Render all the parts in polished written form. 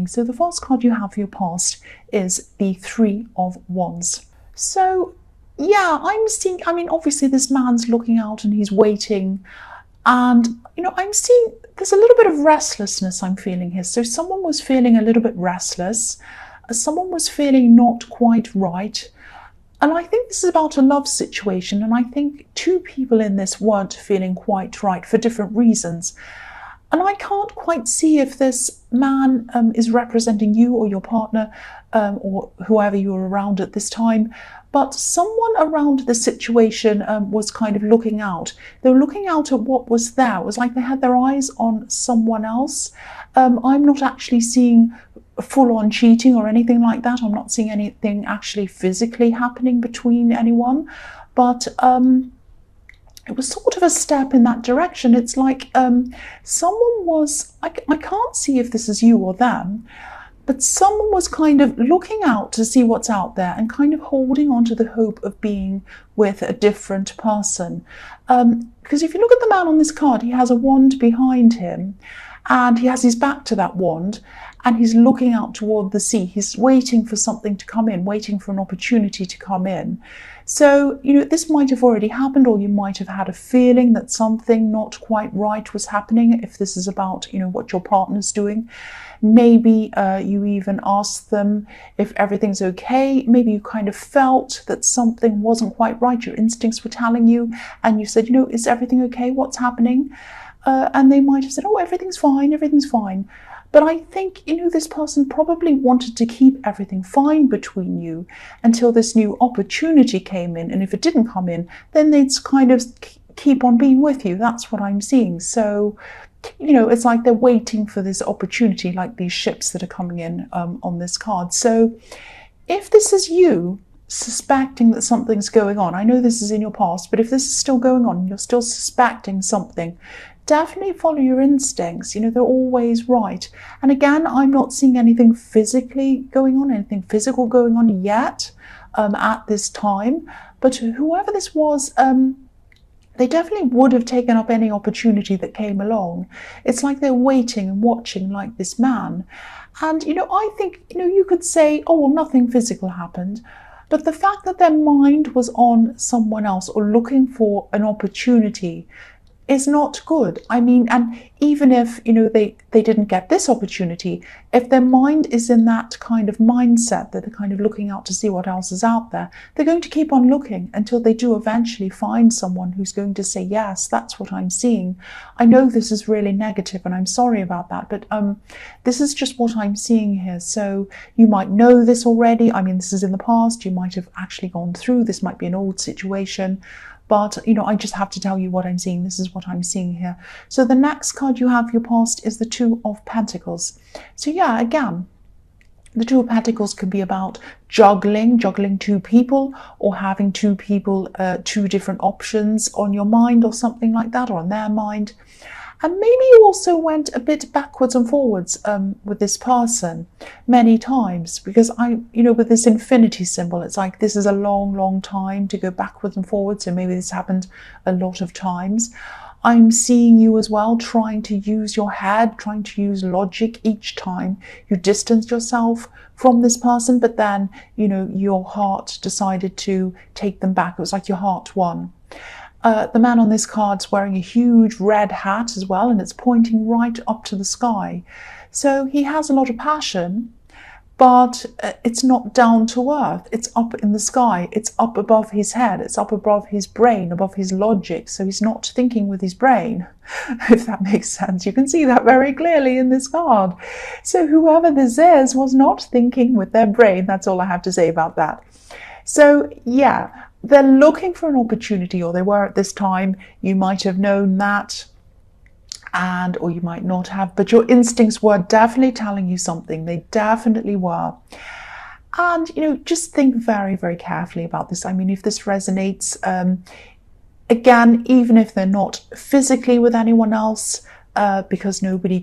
happening. So the first card you have for your past is the Three of Wands. So yeah, I'm seeing, I mean, obviously this man's looking out and he's waiting. And, I'm seeing there's a little bit of restlessness I'm feeling here. So someone was feeling a little bit restless. Someone was feeling not quite right. And I think this is about a love situation. And I think two people in this weren't feeling quite right for different reasons. And I can't quite see if this man is representing you or your partner or whoever you were around at this time. But someone around the situation was kind of looking out. They were looking out at what was there. It was like they had their eyes on someone else. I'm not actually seeing full-on cheating or anything like that. I'm not seeing anything actually physically happening between anyone. But it was sort of a step in that direction. It's like someone was, I can't see if this is you or them, but someone was kind of looking out to see what's out there and kind of holding on to the hope of being with a different person. Because if you look at the man on this card, he has a wand behind him and he has his back to that wand and he's looking out toward the sea. He's waiting for something to come in, waiting for an opportunity to come in. So, this might have already happened, or you might have had a feeling that something not quite right was happening if this is about, what your partner's doing. Maybe you even asked them if everything's okay. Maybe you kind of felt that something wasn't quite right. Your instincts were telling you, and you said, is everything okay? What's happening? And they might have said, oh, everything's fine, everything's fine. But I think, this person probably wanted to keep everything fine between you until this new opportunity came in. And if it didn't come in, then they'd kind of keep on being with you. That's what I'm seeing. So, it's like they're waiting for this opportunity, like these ships that are coming in on this card. So if this is you suspecting that something's going on, I know this is in your past, but if this is still going on, you're still suspecting something, definitely follow your instincts. They're always right. And again, I'm not seeing anything physically going on, anything physical going on yet at this time. But whoever this was, they definitely would have taken up any opportunity that came along. It's like they're waiting and watching like this man. And, I think, you could say, oh, well, nothing physical happened. But the fact that their mind was on someone else or looking for an opportunity is not good. I mean, and even if, they didn't get this opportunity, if their mind is in that kind of mindset that they're kind of looking out to see what else is out there, they're going to keep on looking until they do eventually find someone who's going to say, yes, that's what I'm seeing. I know this is really negative and I'm sorry about that, but this is just what I'm seeing here. So you might know this already. I mean, this is in the past. You might have actually gone through. This might be an old situation. But, I just have to tell you what I'm seeing. This is what I'm seeing here. So the next card you have for your past is the Two of Pentacles. So yeah, again, the Two of Pentacles can be about juggling two people, or having two people, two different options on your mind or something like that, or on their mind. And maybe you also went a bit backwards and forwards with this person many times, because with this infinity symbol, it's like this is a long, long time to go backwards and forwards. So maybe this happened a lot of times. I'm seeing you as well trying to use your head, trying to use logic each time you distance yourself from this person. But then, your heart decided to take them back. It was like your heart won. The man on this card's wearing a huge red hat as well, and it's pointing right up to the sky. So he has a lot of passion, but it's not down to earth. It's up in the sky. It's up above his head. It's up above his brain, above his logic. So he's not thinking with his brain, if that makes sense. You can see that very clearly in this card. So whoever this is was not thinking with their brain. That's all I have to say about that. So yeah, they're looking for an opportunity, or they were at this time. You might have known that, or you might not have, but your instincts were definitely telling you something. They definitely were. And, just think very, very carefully about this. I mean, if this resonates, again, even if they're not physically with anyone else, because nobody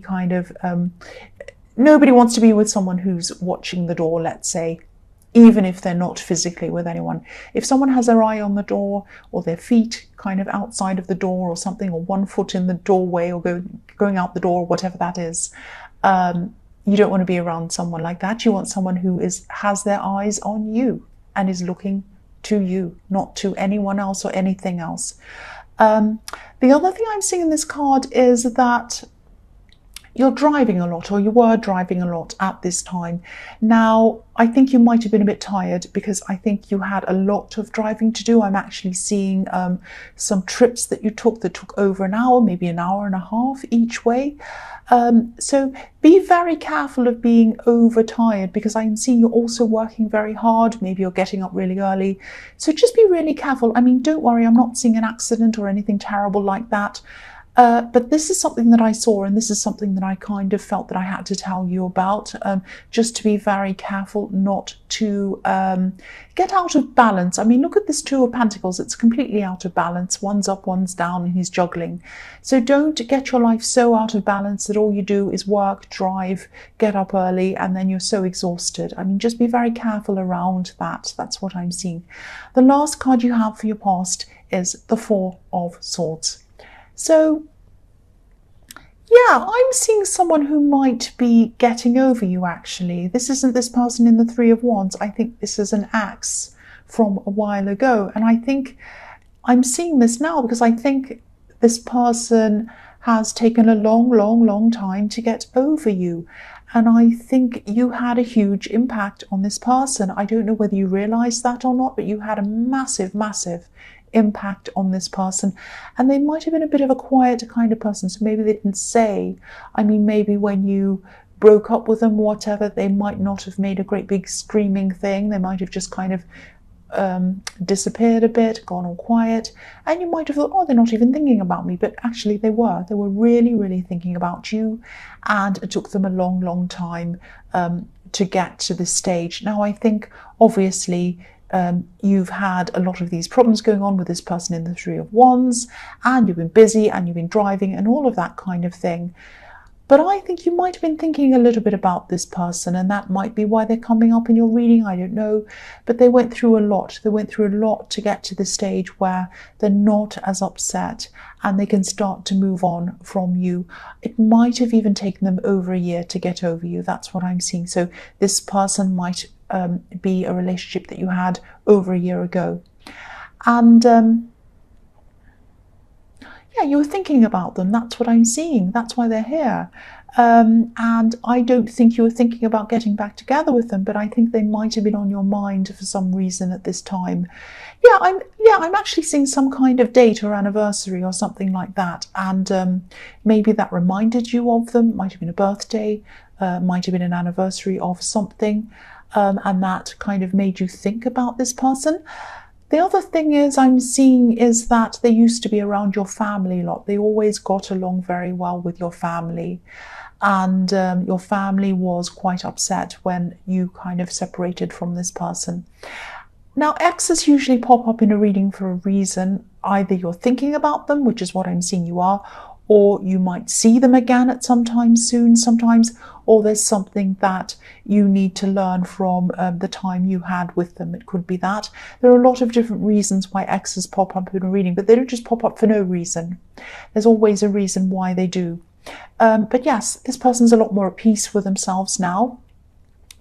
wants to be with someone who's watching the door, let's say, even if they're not physically with anyone. If someone has their eye on the door, or their feet kind of outside of the door or something, or one foot in the doorway, or going out the door, whatever that is, you don't want to be around someone like that. You want someone who has their eyes on you and is looking to you, not to anyone else or anything else. The other thing I'm seeing in this card is that you're driving a lot, or you were driving a lot at this time. Now, I think you might have been a bit tired because I think you had a lot of driving to do. I'm actually seeing some trips that you took that took over an hour, maybe an hour and a half each way. So be very careful of being overtired, because I'm seeing you're also working very hard. Maybe you're getting up really early. So just be really careful. I mean, don't worry, I'm not seeing an accident or anything terrible like that. But this is something that I saw, and this is something that I kind of felt that I had to tell you about, just to be very careful not to get out of balance. I mean, look at this Two of Pentacles. It's completely out of balance. One's up, one's down, and he's juggling. So don't get your life so out of balance that all you do is work, drive, get up early, and then you're so exhausted. I mean, just be very careful around that. That's what I'm seeing. The last card you have for your past is the Four of Swords. So, yeah, I'm seeing someone who might be getting over you, actually. This isn't this person in the Three of Wands. I think this is an ex from a while ago. And I think I'm seeing this now because I think this person has taken a long time to get over you. And I think you had a huge impact on this person. I don't know whether you realize that or not, but you had a massive impact on this person, and they might have been a bit of a quiet kind of person, so maybe they didn't say. I mean, maybe when you broke up with them, whatever, they might not have made a great big screaming thing. They might have just kind of disappeared a bit, gone all quiet, and you might have thought, oh, they're not even thinking about me, but actually they were really thinking about you, and it took them a long time to get to this stage. Now, I think obviously you've had a lot of these problems going on with this person in the Three of Wands, and you've been busy and you've been driving and all of that kind of thing. But I think you might have been thinking a little bit about this person, and that might be why they're coming up in your reading. I don't know. But they went through a lot. They went through a lot to get to the stage where they're not as upset and they can start to move on from you. It might have even taken them over a year to get over you. That's what I'm seeing. So this person might be a relationship that you had over a year ago. And yeah, you were thinking about them. That's what I'm seeing. That's why they're here. And I don't think you were thinking about getting back together with them, but I think they might have been on your mind for some reason at this time. I'm actually seeing some kind of date or anniversary or something like that. And maybe that reminded you of them. Might have been a birthday, might have been an anniversary of something. And that kind of made you think about this person. The other thing is I'm seeing is that they used to be around your family a lot. They always got along very well with your family. And your family was quite upset when you kind of separated from this person. Now, exes usually pop up in a reading for a reason. Either you're thinking about them, which is what I'm seeing you are, or you might see them again at some time soon sometimes, or there's something that you need to learn from the time you had with them. It could be that. There are a lot of different reasons why exes pop up in a reading, but they don't just pop up for no reason. There's always a reason why they do. But yes, this person's a lot more at peace with themselves now.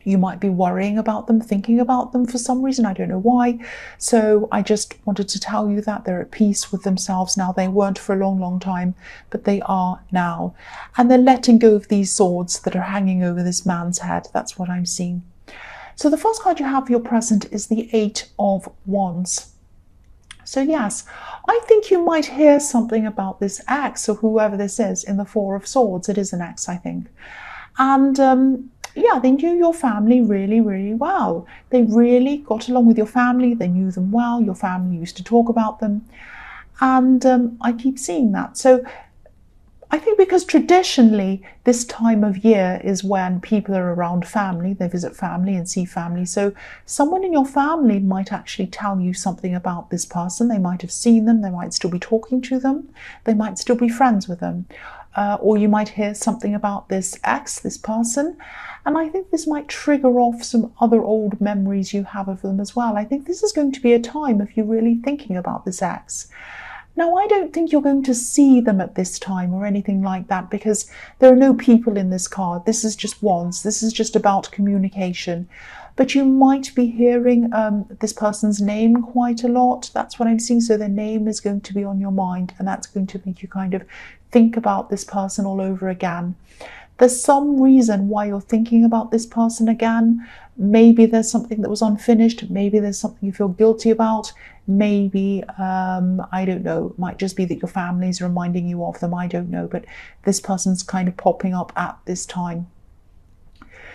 You might be worrying about them, thinking about them for some reason. I don't know why. So I just wanted to tell you that they're at peace with themselves now. They weren't for a long time, but they are now. And they're letting go of these swords that are hanging over this man's head. That's what I'm seeing. So the first card you have for your present is the Eight of Wands. So yes, I think you might hear something about this ex or whoever this is in the Four of Swords. It is an ex, I think. And yeah, they knew your family really well. They really got along with your family. They knew them well. Your family used to talk about them. And I keep seeing that. So I think because traditionally this time of year is when people are around family, they visit family and see family. So someone in your family might actually tell you something about this person. They might have seen them. They might still be talking to them. They might still be friends with them. Or you might hear something about this ex, this person. And I think this might trigger off some other old memories you have of them as well. I think this is going to be a time of you really thinking about this ex. Now, I don't think you're going to see them at this time or anything like that, because there are no people in this card. This is just wands. This is just about communication. But you might be hearing this person's name quite a lot. That's what I'm seeing. So their name is going to be on your mind, and that's going to make you kind of think about this person all over again. There's some reason why you're thinking about this person again. Maybe there's something that was unfinished. Maybe there's something you feel guilty about. Maybe, I don't know, it might just be that your family's reminding you of them. I don't know, but this person's kind of popping up at this time.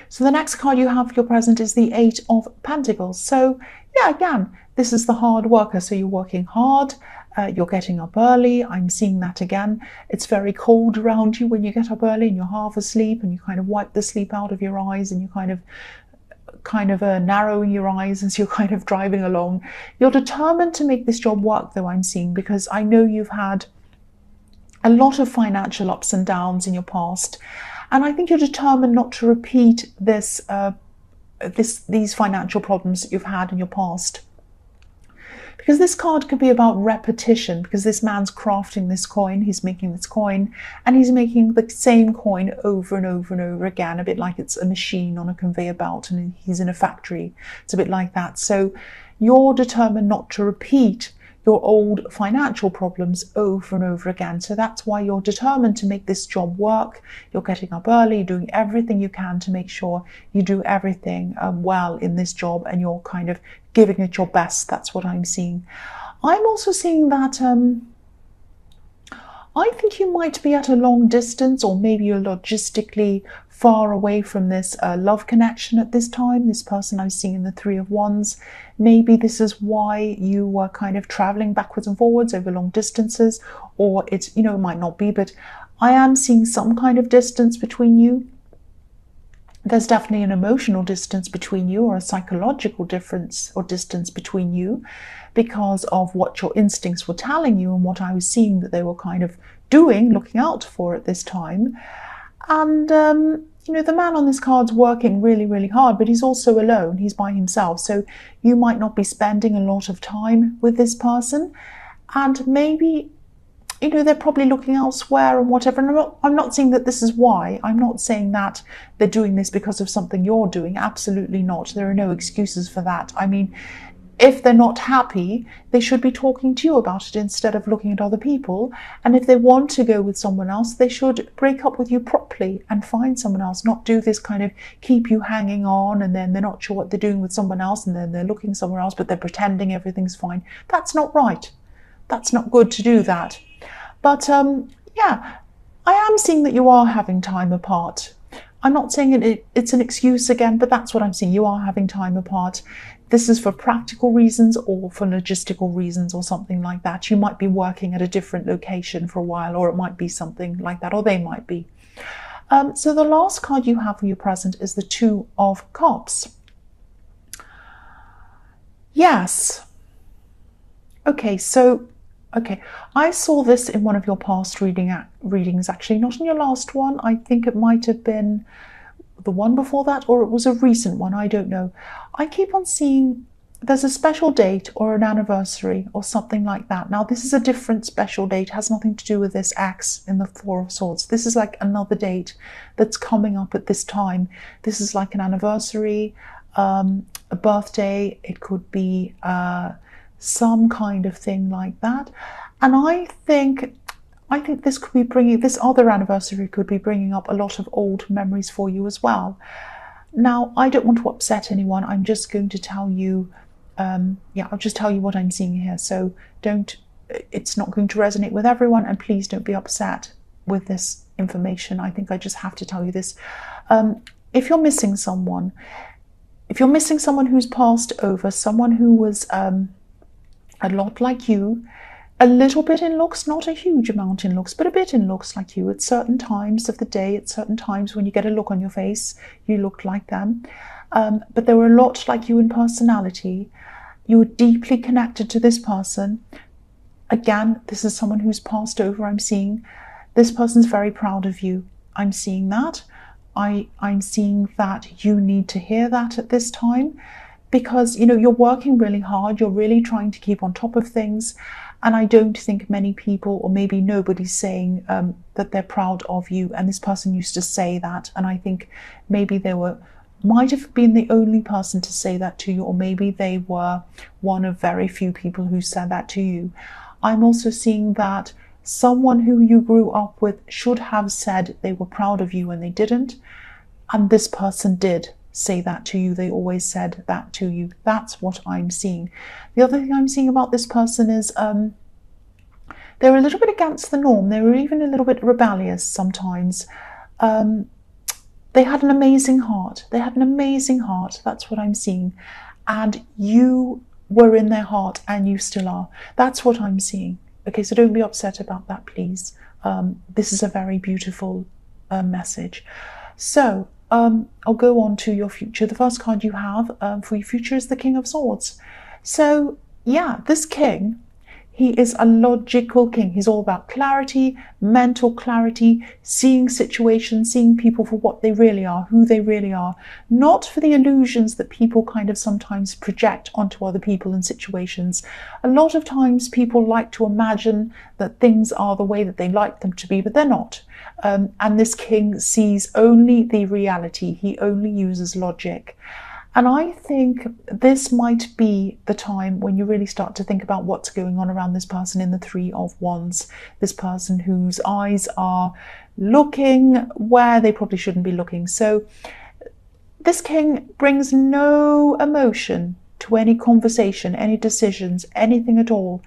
So the next card you have for your present is the Eight of Pentacles. So yeah, again, this is the hard worker. So you're working hard. You're getting up early. I'm seeing that again. It's very cold around you when you get up early and you're half asleep, and you kind of wipe the sleep out of your eyes, and you kind of narrowing your eyes as you're kind of driving along. You're determined to make this job work, though, I'm seeing, because I know you've had a lot of financial ups and downs in your past, and I think you're determined not to repeat these financial problems that you've had in your past. Because this card could be about repetition, because this man's crafting this coin, he's making this coin, and he's making the same coin over and over and over again, a bit like it's a machine on a conveyor belt and he's in a factory. It's a bit like that. So you're determined not to repeat your old financial problems over and over again. So that's why you're determined to make this job work. You're getting up early, doing everything you can to make sure you do everything well in this job, and you're kind of giving it your best. That's what I'm seeing. I'm also seeing that I think you might be at a long distance, or maybe you're logistically far away from this love connection at this time. This person I'm seeing in the Three of Wands. Maybe this is why you were kind of traveling backwards and forwards over long distances, or it's, you know, it might not be, but I am seeing some kind of distance between you. There's definitely an emotional distance between you, or a psychological difference or distance between you, because of what your instincts were telling you and what I was seeing that they were kind of doing, looking out for at this time. And, you know, the man on this card's working really, really hard, but he's also alone. He's by himself. So you might not be spending a lot of time with this person. And maybe, you know, they're probably looking elsewhere and whatever. And I'm not saying that this is why. I'm not saying that they're doing this because of something you're doing. Absolutely not. There are no excuses for that. I mean, if they're not happy, they should be talking to you about it instead of looking at other people. And if they want to go with someone else, they should break up with you properly and find someone else, not do this kind of keep you hanging on, and then they're not sure what they're doing with someone else, and then they're looking somewhere else, but they're pretending everything's fine. That's not right. That's not good to do that. But yeah, I am seeing that you are having time apart. I'm not saying it's an excuse again, but that's what I'm seeing. You are having time apart. This is for practical reasons or for logistical reasons or something like that. You might be working at a different location for a while, or it might be something like that, or they might be. So the last card you have for your present is the Two of Cups. Yes. Okay, so I saw this in one of your past readings, actually, not in your last one. I think it might have been the one before that, or it was a recent one, I don't know. I keep on seeing there's a special date or an anniversary or something like that. Now, this is a different special date, has nothing to do with this X in the Four of Swords. This is like another date that's coming up at this time. This is like an anniversary, a birthday, it could be some kind of thing like that. And I think this could be bringing, this other anniversary could be bringing up a lot of old memories for you as well. Now, I don't want to upset anyone. I'm just going to tell you, I'll just tell you what I'm seeing here. So it's not going to resonate with everyone, and please don't be upset with this information. I think I just have to tell you this. If you're missing someone who's passed over, someone who was a lot like you, a little bit in looks, not a huge amount in looks, but a bit in looks like you at certain times of the day, at certain times when you get a look on your face, you look like them. But they were a lot like you in personality. You were deeply connected to this person. Again, this is someone who's passed over, I'm seeing. This person's very proud of you. I'm seeing that. I'm seeing that you need to hear that at this time, because, you know, you're working really hard. You're really trying to keep on top of things. And I don't think many people, or maybe nobody's saying that they're proud of you. And this person used to say that. And I think maybe they might have been the only person to say that to you, or maybe they were one of very few people who said that to you. I'm also seeing that someone who you grew up with should have said they were proud of you and they didn't. And this person did say that to you. They always said that to you. That's what I'm seeing. The other thing I'm seeing about this person is they're a little bit against the norm. They were even a little bit rebellious sometimes. They had an amazing heart. They had an amazing heart. That's what I'm seeing. And you were in their heart, and you still are. That's what I'm seeing. Okay, so don't be upset about that, please. This is a very beautiful message. So I'll go on to your future. The first card you have for your future is the King of Swords. So yeah, this king, he is a logical king. He's all about clarity, mental clarity, seeing situations, seeing people for what they really are, who they really are, not for the illusions that people kind of sometimes project onto other people and situations. A lot of times people like to imagine that things are the way that they like them to be, but they're not. And this king sees only the reality. He only uses logic. And I think this might be the time when you really start to think about what's going on around this person in the Three of Wands. This person whose eyes are looking where they probably shouldn't be looking. So this king brings no emotion to any conversation, any decisions, anything at all.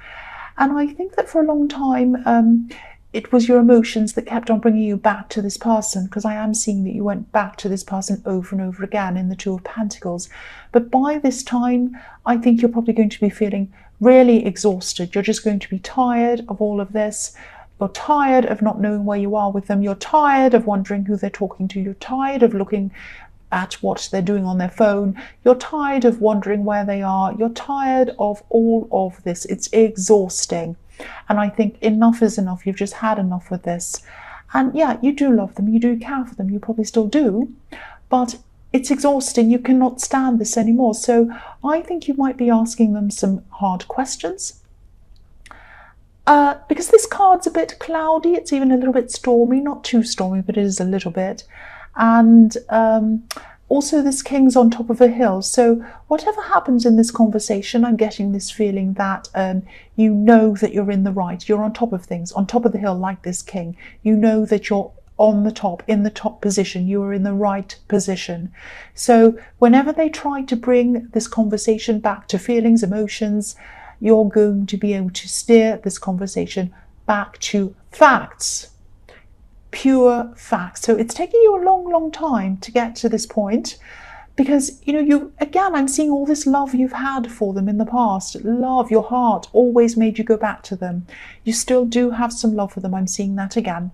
And I think that for a long time, it was your emotions that kept on bringing you back to this person, because I am seeing that you went back to this person over and over again in the Two of Pentacles. But by this time, I think you're probably going to be feeling really exhausted. You're just going to be tired of all of this. You're tired of not knowing where you are with them. You're tired of wondering who they're talking to. You're tired of looking at what they're doing on their phone. You're tired of wondering where they are. You're tired of all of this. It's exhausting. And I think enough is enough. You've just had enough with this. And yeah, you do love them. You do care for them. You probably still do. But it's exhausting. You cannot stand this anymore. So I think you might be asking them some hard questions. Because this card's a bit cloudy. It's even a little bit stormy. Not too stormy, but it is a little bit. And also this king's on top of a hill. So whatever happens in this conversation, I'm getting this feeling that you know that you're in the right. You're on top of things, on top of the hill like this king. You know that you're on the top, in the top position. You are in the right position. So whenever they try to bring this conversation back to feelings, emotions, you're going to be able to steer this conversation back to facts. Pure facts. So it's taking you a long time to get to this point, because again, I'm seeing all this love you've had for them in the past. Love, your heart always made you go back to them. You still do have some love for them. I'm seeing that again.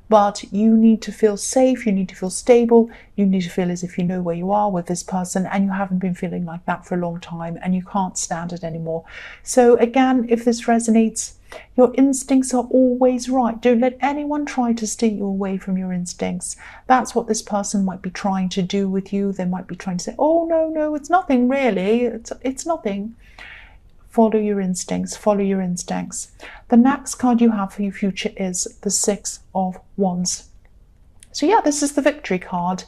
But you need to feel safe, you need to feel stable, you need to feel as if you know where you are with this person, and you haven't been feeling like that for a long time and you can't stand it anymore. So again, if this resonates, your instincts are always right. Don't let anyone try to steer you away from your instincts. That's what this person might be trying to do with you. They might be trying to say, oh, no, it's nothing really. It's nothing. Follow your instincts. Follow your instincts. The next card you have for your future is the Six of Wands. So yeah, this is the victory card.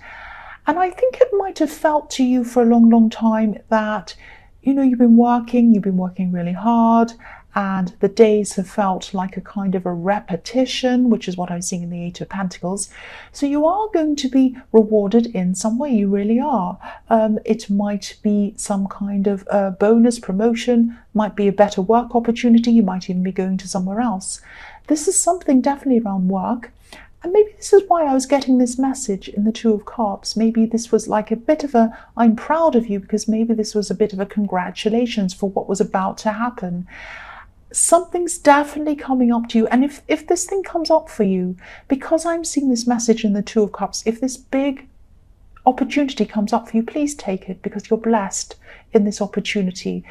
And I think it might have felt to you for a long time that, you've been working really hard, and the days have felt like a kind of a repetition, which is what I'm seeing in the Eight of Pentacles. So you are going to be rewarded in some way. You really are. It might be some kind of bonus, promotion, might be a better work opportunity. You might even be going to somewhere else. This is something definitely around work. And maybe this is why I was getting this message in the Two of Cups. Maybe this was like a bit of a, I'm proud of you, because maybe this was a bit of a congratulations for what was about to happen. Something's definitely coming up to you. And if this thing comes up for you, because I'm seeing this message in the Two of Cups, if this big opportunity comes up for you, please take it, because you're blessed in this opportunity.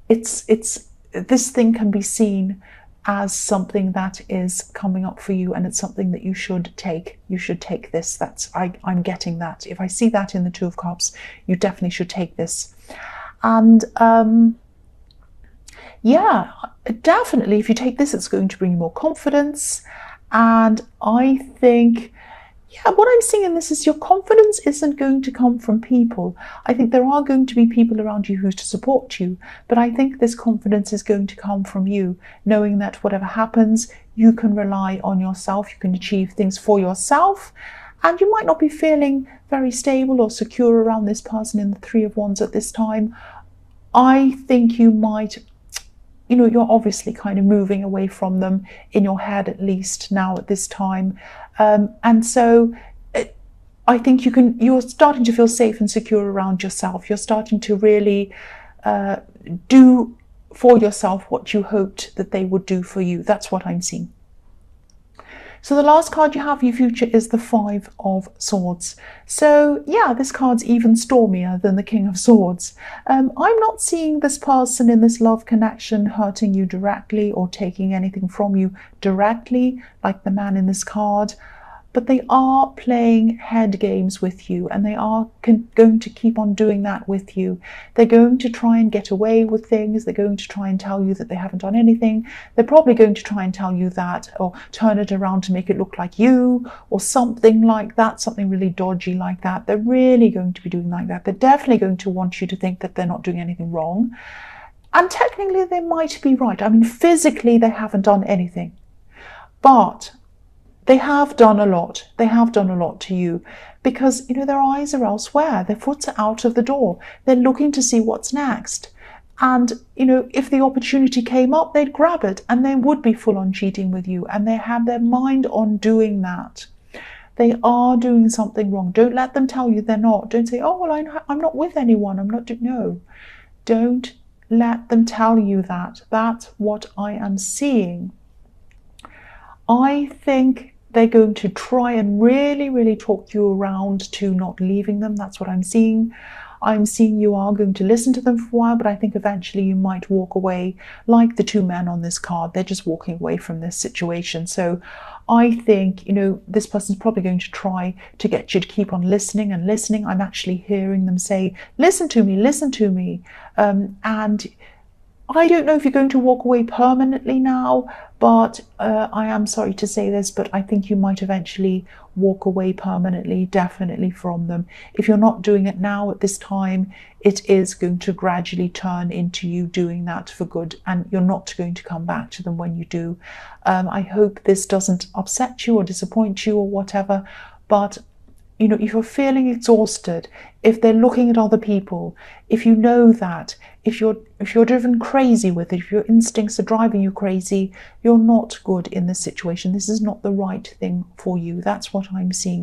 This thing can be seen as something that is coming up for you, and it's something that you should take. You should take this. I'm getting that. If I see that in the Two of Cups, you definitely should take this. And Yeah, definitely. If you take this, it's going to bring you more confidence. And I think, yeah, what I'm seeing in this is your confidence isn't going to come from people. I think there are going to be people around you who to support you, but I think this confidence is going to come from you, knowing that whatever happens, you can rely on yourself, you can achieve things for yourself, and you might not be feeling very stable or secure around this person in the Three of Wands at this time. I think you might, you're obviously kind of moving away from them in your head, at least now at this time. And so I think you're starting to feel safe and secure around yourself. You're starting to really do for yourself what you hoped that they would do for you. That's what I'm seeing. So the last card you have for your future is the Five of Swords. So yeah, this card's even stormier than the King of Swords. I'm not seeing this person in this love connection hurting you directly or taking anything from you directly, like the man in this card. But they are playing head games with you, and they are going to keep on doing that with you. They're going to try and get away with things. They're going to try and tell you that they haven't done anything. They're probably going to try and tell you that, or turn it around to make it look like you, or something like that, something really dodgy like that. They're really going to be doing like that. They're definitely going to want you to think that they're not doing anything wrong. And technically, they might be right. I mean, physically, they haven't done anything. But they have done a lot. They have done a lot to you because, their eyes are elsewhere. Their foot's are out of the door. They're looking to see what's next. And, if the opportunity came up, they'd grab it and they would be full on cheating with you. And they have their mind on doing that. They are doing something wrong. Don't let them tell you they're not. Don't say, oh, well, I'm not with anyone. I'm not doing, no. Don't let them tell you that. That's what I am seeing. I think they're going to try and really, really talk you around to not leaving them. That's what I'm seeing. I'm seeing you are going to listen to them for a while, but I think eventually you might walk away like the two men on this card. They're just walking away from this situation. So I think, this person's probably going to try to get you to keep on listening and listening. I'm actually hearing them say, listen to me, listen to me. And I don't know if you're going to walk away permanently now, but I am sorry to say this, but I think you might eventually walk away permanently, definitely from them. If you're not doing it now at this time, it is going to gradually turn into you doing that for good, and you're not going to come back to them when you do. I hope this doesn't upset you or disappoint you or whatever, but if you're feeling exhausted, if they're looking at other people, if you know that, if you're driven crazy with it, if your instincts are driving you crazy, you're not good in this situation. This is not the right thing for you. That's what I'm seeing.